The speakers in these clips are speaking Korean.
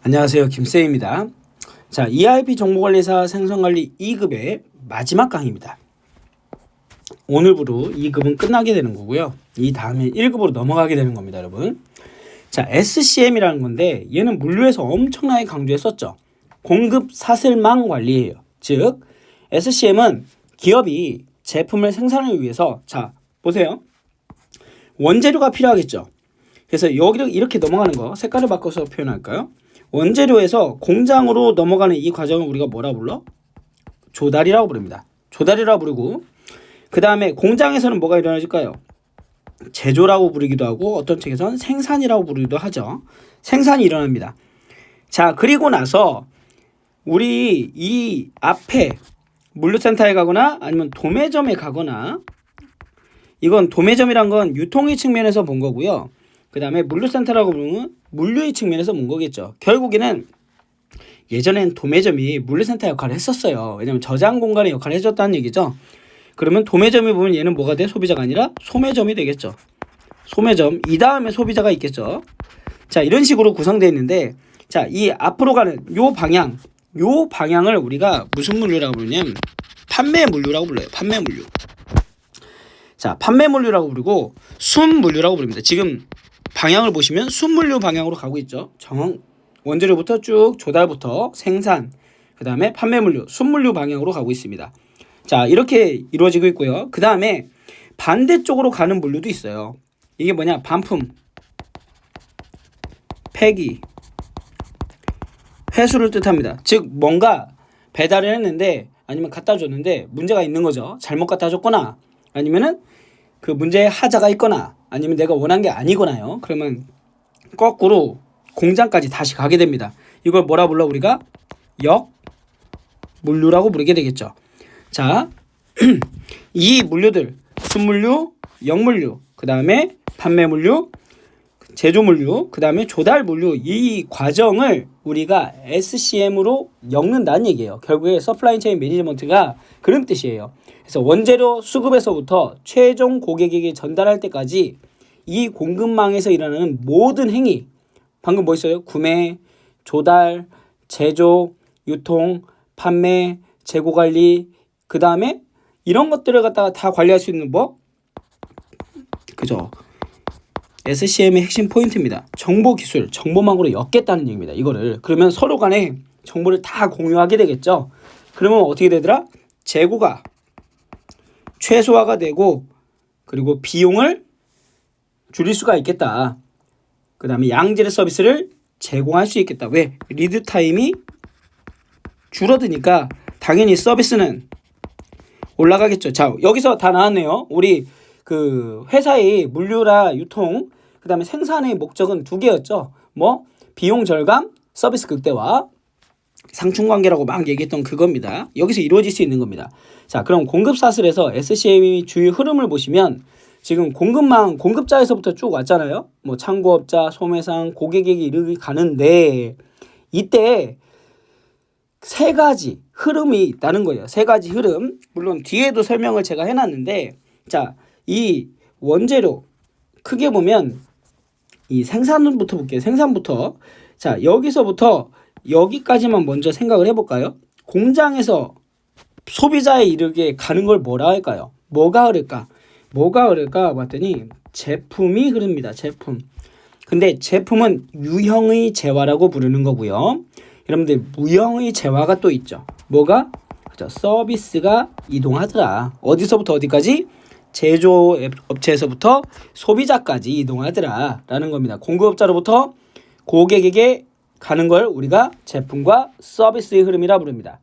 안녕하세요, 김쌤입니다. 자, ERP 정보관리사 생성관리 2급의 마지막 강의입니다. 오늘부로 2급은 끝나게 되는 거고요. 이 다음에 1급으로 넘어가게 되는 겁니다, 여러분. 자, SCM이라는 건데 얘는 물류에서 엄청나게 강조했었죠. 공급 사슬망 관리예요. 즉, SCM은 기업이 제품을 생산하기 위해서, 자, 보세요. 원재료가 필요하겠죠. 그래서 여기를 이렇게 넘어가는 거 색깔을 바꿔서 표현할까요? 원재료에서 공장으로 넘어가는 이 과정을 우리가 뭐라 불러? 조달이라고 부릅니다. 조달이라고 부르고, 그 다음에 공장에서는 뭐가 일어나질까요? 제조라고 부르기도 하고 어떤 책에서는 생산이라고 부르기도 하죠. 생산이 일어납니다. 자, 그리고 나서 우리 이 앞에 물류센터에 가거나 아니면 도매점에 가거나, 이건 도매점이란 건 유통의 측면에서 본 거고요. 그 다음에 물류센터라고 부르면 물류의 측면에서 본 거겠죠. 결국에는 예전엔 도매점이 물류센터 역할을 했었어요. 왜냐면 저장 공간의 역할을 해줬다는 얘기죠. 그러면 도매점이 보면 얘는 뭐가 돼? 소비자가 아니라 소매점이 되겠죠. 소매점, 이 다음에 소비자가 있겠죠. 자, 이런 식으로 구성되어 있는데, 자, 이 앞으로 가는 요 방향을 우리가 무슨 물류라고 부르냐면 판매 물류라고 불러요. 판매 물류. 자, 판매 물류라고 부르고 순물류라고 부릅니다. 지금 방향을 보시면 순물류 방향으로 가고 있죠. 원재료부터 쭉 조달부터 생산, 그 다음에 판매 물류, 순물류 방향으로 가고 있습니다. 자, 이렇게 이루어지고 있고요. 그 다음에 반대쪽으로 가는 물류도 있어요. 이게 뭐냐? 반품, 폐기, 회수를 뜻합니다. 즉 뭔가 배달을 했는데 아니면 갖다 줬는데 문제가 있는 거죠. 잘못 갖다 줬거나 아니면은 그 문제에 하자가 있거나 아니면 내가 원한 게 아니거나요. 그러면 거꾸로 공장까지 다시 가게 됩니다. 이걸 뭐라 불러? 우리가 역물류라고 부르게 되겠죠. 자, 이 물류들, 순물류, 역물류, 그 다음에 판매물류, 제조물류, 그 다음에 조달물류, 이 과정을 우리가 SCM으로 엮는다는 얘기예요. 결국에 서플라이 체인 매니지먼트가 그런 뜻이에요. 그래서 원재료 수급에서부터 최종 고객에게 전달할 때까지 이 공급망에서 일어나는 모든 행위, 방금 뭐 있어요? 구매, 조달, 제조, 유통, 판매, 재고관리, 그 다음에 이런 것들을 갖다가 다 관리할 수 있는 뭐? 그죠? SCM의 핵심 포인트입니다. 정보기술, 정보망으로 엮겠다는 얘기입니다. 이거를. 그러면 서로 간에 정보를 다 공유하게 되겠죠. 그러면 어떻게 되더라? 재고가 최소화가 되고, 그리고 비용을 줄일 수가 있겠다. 그 다음에 양질의 서비스를 제공할 수 있겠다. 왜? 리드 타임이 줄어드니까 당연히 서비스는 올라가겠죠. 자, 여기서 다 나왔네요. 우리 그 회사의 물류나 유통, 그 다음에 생산의 목적은 두 개였죠. 뭐? 비용 절감, 서비스 극대화, 상충관계라고 막 얘기했던 그겁니다. 여기서 이루어질 수 있는 겁니다. 자, 그럼 공급사슬에서 SCM의 주요 흐름을 보시면 지금 공급망, 공급자에서부터 쭉 왔잖아요. 뭐 창고업자, 소매상, 고객에게 이르게 가는데 이때 세 가지 흐름이 있다는 거예요. 세 가지 흐름. 물론 뒤에도 설명을 제가 해놨는데, 자, 이 원재료 크게 보면 이 생산부터 볼게요. 생산부터. 자, 여기서부터 여기까지만 먼저 생각을 해볼까요? 공장에서 소비자에 이르게 가는 걸 뭐라 할까요? 뭐가 흐를까? 뭐가 흐를까 봤더니 제품이 흐릅니다. 제품. 근데 제품은 유형의 재화라고 부르는 거고요. 여러분들 무형의 재화가 또 있죠. 뭐가? 그죠? 서비스가 이동하더라. 어디서부터 어디까지? 제조업체에서부터 소비자까지 이동하더라 라는 겁니다. 공급업자로부터 고객에게 가는 걸 우리가 제품과 서비스의 흐름이라 부릅니다.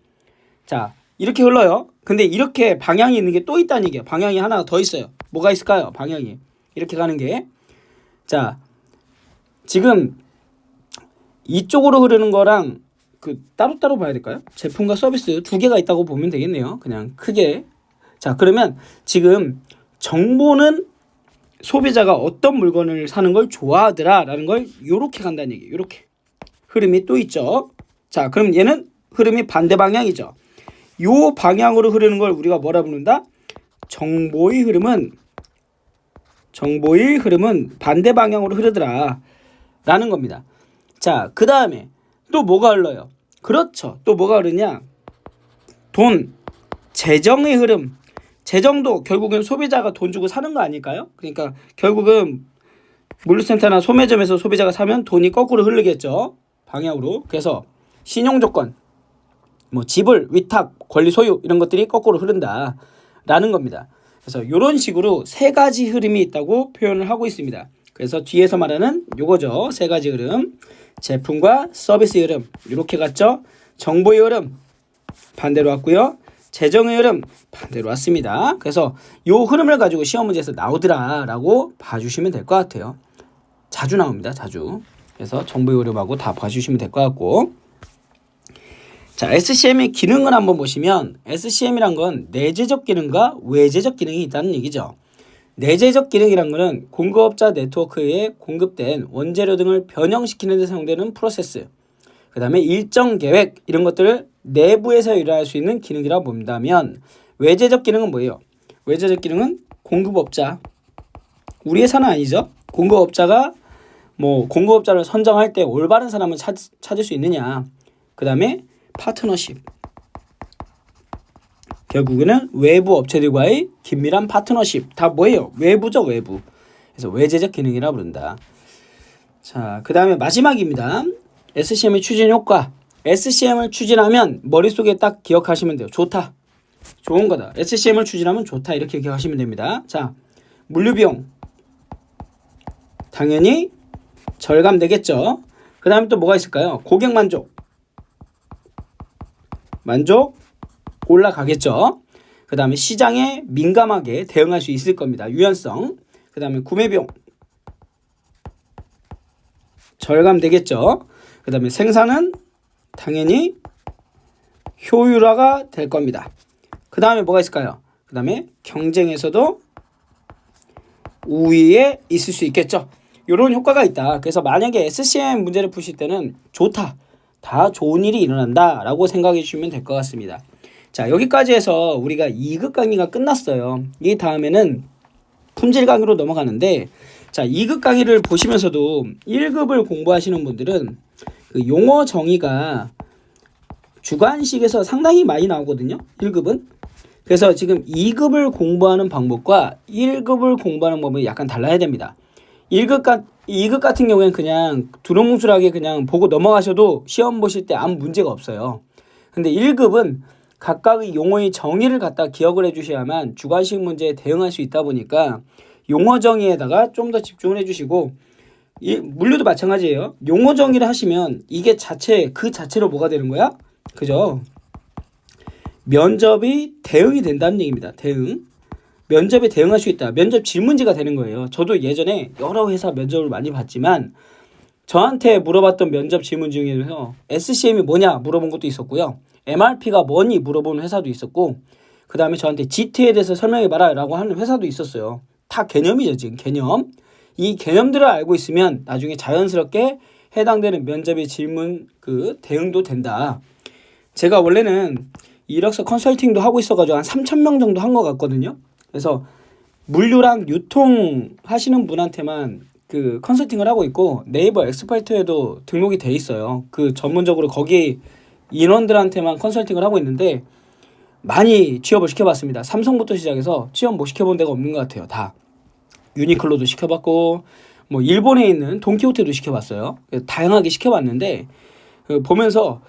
자, 이렇게 흘러요. 근데 이렇게 방향이 있는 게 또 있다는 얘기예요. 방향이 하나 더 있어요. 뭐가 있을까요? 방향이 이렇게 가는 게. 자, 지금 이쪽으로 흐르는 거랑 그 따로따로 봐야 될까요? 제품과 서비스 두 개가 있다고 보면 되겠네요. 그냥 크게. 자, 그러면 지금 정보는 소비자가 어떤 물건을 사는 걸 좋아하더라 라는 걸 요렇게 간다는 얘기예요. 요렇게 흐름이 또 있죠. 자, 그럼 얘는 흐름이 반대 방향이죠. 요 방향으로 흐르는 걸 우리가 뭐라 부른다? 정보의 흐름은 반대 방향으로 흐르더라 라는 겁니다. 자, 그 다음에 또 뭐가 흘러요? 그렇죠. 또 뭐가 흐르냐? 돈, 재정의 흐름. 재정도 결국은 소비자가 돈 주고 사는 거 아닐까요? 그러니까 결국은 물류센터나 소매점에서 소비자가 사면 돈이 거꾸로 흐르겠죠. 방향으로. 그래서 신용조건, 뭐 지불, 위탁, 권리 소유 이런 것들이 거꾸로 흐른다라는 겁니다. 그래서 이런 식으로 세 가지 흐름이 있다고 표현을 하고 있습니다. 그래서 뒤에서 말하는 요거죠. 세 가지 흐름. 제품과 서비스의 흐름 이렇게 갔죠. 정보의 흐름 반대로 왔고요. 재정의 흐름 반대로 왔습니다. 그래서 요 흐름을 가지고 시험 문제에서 나오더라라고 봐주시면 될 것 같아요. 자주 나옵니다. 자주. 그래서 정보의 흐름하고 다 봐주시면 될 것 같고, 자, SCM의 기능을 한번 보시면 SCM이란 건 내재적 기능과 외재적 기능이 있다는 얘기죠. 내재적 기능이란 거는 공급업자 네트워크에 공급된 원재료 등을 변형시키는 데 사용되는 프로세스, 그 다음에 일정 계획 이런 것들을 내부에서 일어날 수 있는 기능이라고 본다면, 외재적 기능은 뭐예요? 외재적 기능은 공급업자, 우리 회사는 아니죠. 공급업자가 뭐 공급업자를 선정할 때 올바른 사람을 찾을 수 있느냐, 그 다음에 파트너십, 결국에는 외부 업체들과의 긴밀한 파트너십, 다 뭐예요? 외부죠, 외부. 그래서 외재적 기능이라 부른다. 자, 그 다음에 마지막입니다. SCM의 추진 효과. SCM을 추진하면 머릿속에 딱 기억하시면 돼요. 좋다, 좋은 거다. SCM을 추진하면 좋다, 이렇게 기억하시면 됩니다. 자, 물류비용 당연히 절감되겠죠. 그 다음에 또 뭐가 있을까요? 고객 만족 올라가겠죠. 그 다음에 시장에 민감하게 대응할 수 있을 겁니다. 유연성. 그 다음에 구매비용 절감되겠죠. 그 다음에 생산은 당연히 효율화가 될 겁니다. 그 다음에 뭐가 있을까요? 그 다음에 경쟁에서도 우위에 있을 수 있겠죠. 이런 효과가 있다. 그래서 만약에 SCM 문제를 푸실 때는 좋다, 다 좋은 일이 일어난다 라고 생각해 주시면 될 것 같습니다. 자, 여기까지 해서 우리가 2급 강의가 끝났어요. 이 다음에는 품질 강의로 넘어가는데, 자, 2급 강의를 보시면서도 1급을 공부하시는 분들은 그 용어 정의가 주관식에서 상당히 많이 나오거든요. 1급은. 그래서 지금 2급을 공부하는 방법과 1급을 공부하는 방법이 약간 달라야 됩니다. 2급 같은 경우에는 그냥 두루뭉술하게 그냥 보고 넘어가셔도 시험 보실 때 아무 문제가 없어요. 근데 1급은 각각의 용어의 정의를 갖다 기억을 해주셔야만 주관식 문제에 대응할 수 있다 보니까 용어 정의에다가 좀 더 집중을 해주시고, 물류도 마찬가지예요. 용어 정의를 하시면 이게 그 자체로 뭐가 되는 거야? 그죠? 면접이 대응이 된다는 얘기입니다. 대응. 면접에 대응할 수 있다. 면접 질문지가 되는 거예요. 저도 예전에 여러 회사 면접을 많이 봤지만 저한테 물어봤던 면접 질문 중에서 SCM이 뭐냐 물어본 것도 있었고요. MRP가 뭐니 물어보는 회사도 있었고, 그 다음에 저한테 GT에 대해서 설명해봐라 라고 하는 회사도 있었어요. 다 개념이죠, 지금 개념. 이 개념들을 알고 있으면 나중에 자연스럽게 해당되는 면접의 질문 대응도 된다. 제가 원래는 이력서 컨설팅도 하고 있어가지고 한 3,000명 정도 한 것 같거든요. 그래서 물류랑 유통 하시는 분한테만 컨설팅을 하고 있고, 네이버 엑스퍼트에도 등록이 돼 있어요. 전문적으로 거기 인원들한테만 컨설팅을 하고 있는데 많이 취업을 시켜봤습니다. 삼성부터 시작해서 취업 못 시켜본 데가 없는 것 같아요. 다. 유니클로도 시켜봤고, 뭐 일본에 있는 돈키호테도 시켜봤어요. 다양하게 시켜봤는데 보면서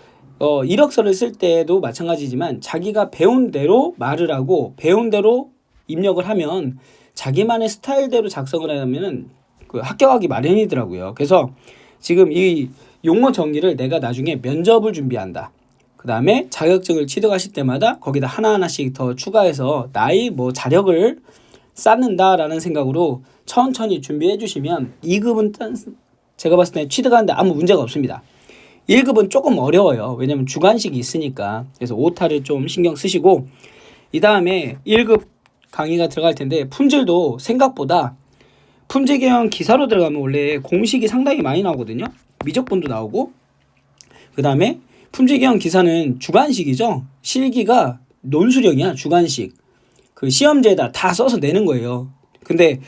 이력서를 쓸 때도 마찬가지지만 자기가 배운 대로 말을 하고 배운 대로 입력을 하면 자기만의 스타일대로 작성을 하면 합격하기 마련이더라고요. 그래서 지금 이 용어 정리를 내가 나중에 면접을 준비한다, 그 다음에 자격증을 취득하실 때마다 거기다 하나하나씩 더 추가해서 나의 자력을 쌓는다라는 생각으로 천천히 준비해 주시면 2급은 제가 봤을 때 취득하는데 아무 문제가 없습니다. 1급은 조금 어려워요. 왜냐면 주관식이 있으니까. 그래서 오타를 좀 신경 쓰시고, 이 다음에 1급 강의가 들어갈 텐데 품질도 생각보다 품질 개형 기사로 들어가면 원래 공식이 상당히 많이 나오거든요. 미적분도 나오고, 그 다음에 품질 개형 기사는 주관식이죠. 실기가 논술형이야. 주관식. 시험지에다 다 써서 내는 거예요. 근데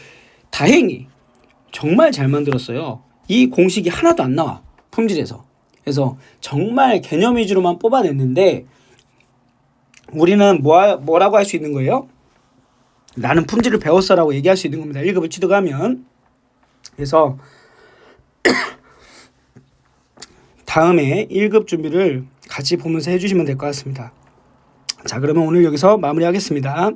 다행히 정말 잘 만들었어요. 이 공식이 하나도 안 나와. 품질에서. 그래서 정말 개념 위주로만 뽑아냈는데 우리는 뭐라고 할 수 있는 거예요? 나는 품질을 배웠어라고 얘기할 수 있는 겁니다. 1급을 취득하면. 그래서 다음에 1급 준비를 같이 보면서 해주시면 될 것 같습니다. 자, 그러면 오늘 여기서 마무리하겠습니다.